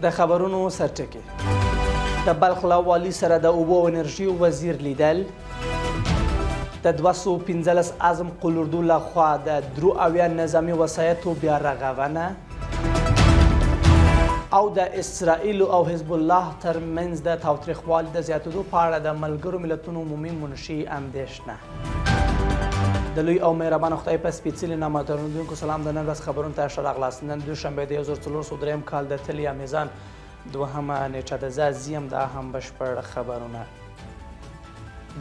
د خبرونو سرټکي د بلخ له والي سره د اوبو او انرژي وزیر لیدل د 215 اعظم قلوردو لخوا د درو اویا نظامي وسایطو بیا رغونه او د اسرائیل او حزب الله ترمنځ د تاوتریخوالي د زیاتېدو په اړه د ملګرو ملتونو عمومي منشي اندېښنه د لوی او مهربانه خدای په سپېڅلي نامه درنودونکو سلام د نن ورځ خبرونو ته ښه راغلاست. نن دوشنبه د 1403 کال د تلیا میزان دوهمه نیټه ده. زه زیم دا هم بشپړ خبرونه.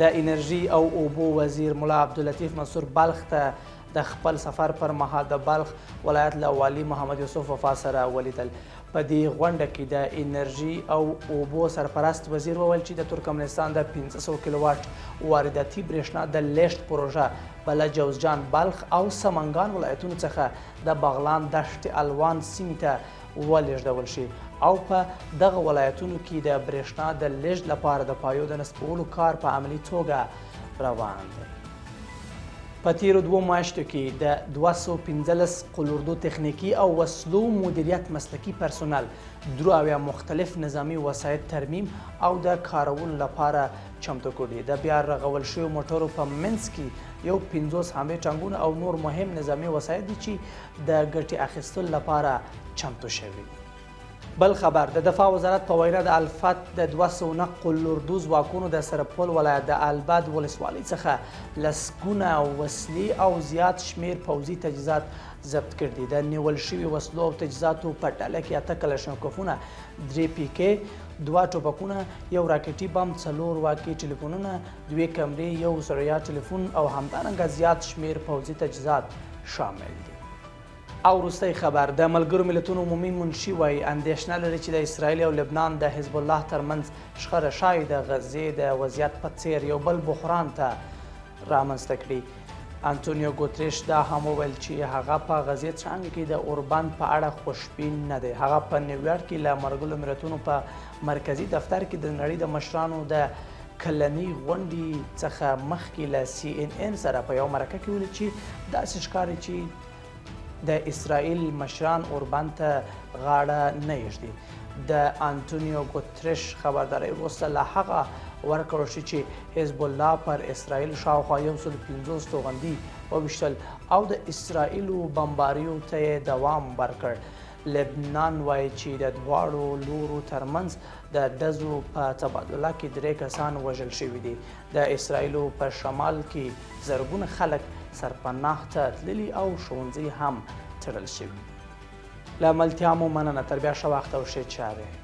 د انرژي او اوبو وزیر ملا عبداللطیف منصور بلخ ته د خپل سفر پر مهال د بلخ ولایت له والي محمد یوسف وفا سره ولیدل. په دې غونډه کې د انرژي او اوبو سرپرست وزیر وویل چې د ترکمنستان د 500 کیلوواټ وارداتي برېښنا د لیشت پروژه بله جوزجان بلخ او سمنګان ولایتونو څخه د بغلان دشت الوان سیمې ته ولېږدول شي او په دغه ولایتونو کې د برېښنا د لیږد لپاره د پایو د نصبولو کار په عملي توګه روان دی. په تیرو 2 میاشتو کې د 215 قلوردو تخنیکي او وسلو مدیریت مسلکي پرسونل درو اویا مختلف نظامي وسایط ترمیم او د کارولو لپاره چمتو کړي. د بیا رغول شویو موټرو په منځ کې یو 50 حملې ټانګونه او نور مهم نظامي وسایط دي چې د ګټې اخیستلو لپاره چمتو شوي دي. بل خبر د دفاع وزارت په وینا د الفت د 209 قلوردو ځواکونو د سرپل ولایت د البد ولسوالۍ څخه لسګونه وسلې او زیات شمیر پوځي تجهیزات ضبط کړي دي. د نیول شوي وسلو او تجهیزاتو په ډله کې 8 کلشنکوفونه، 3 پیکې، 2 ټوپکونه، یو راکټي بم، 4 واقي ټلیفونونه، 2 کمرې، یو سریا ټلیفون او همدارنګه زیات شمیر پوځي تجهیزات شامل دي. او وروستی خبر د ملګرو ملتونو عمومي منشي وایي اندېښنه لري چې د اسرائیل او لبنان د حزب الله ترمنځ شخړه ښایي د غزې د وضعیت په څیر یو بل بحران ته رامنځته کړي. انتونیو ګوتریش دا هم وویل چې هغه په غزې څانګه کې د اوربند په اړه خوشبین نه دی. هغه په نیویارک کې له ملګرو ملتونو په مرکزي دفتر کې د نړۍ د مشرانو د کلنۍ غونډې څخه مخکې له CNN سره په یو مرکه کې ویل چې داسې ښکاري چې د اسرائیل مشران اوربند ته غاړه نه ایږدي. د انتونیو ګوتریش خبرداری وروسته له هغه ورکړل شي چې حزب الله پر اسرائیل شاوخوا 150 توغندي وویشتل او د اسرائیلو بمباریو ته یې دوام ورکړ. لبنان وایي چې د دواړو لورو ترمنځ د ډزو په تبادله کې 3 کسان وژل شوي دي. د اسرائیلو په شمال کې زرګونه خلک سرپناه ته تللي او ښوونځي هم تړل شوي دي. له ملتیا مو مننه. تر بیا ښه وخت او ښې چارې.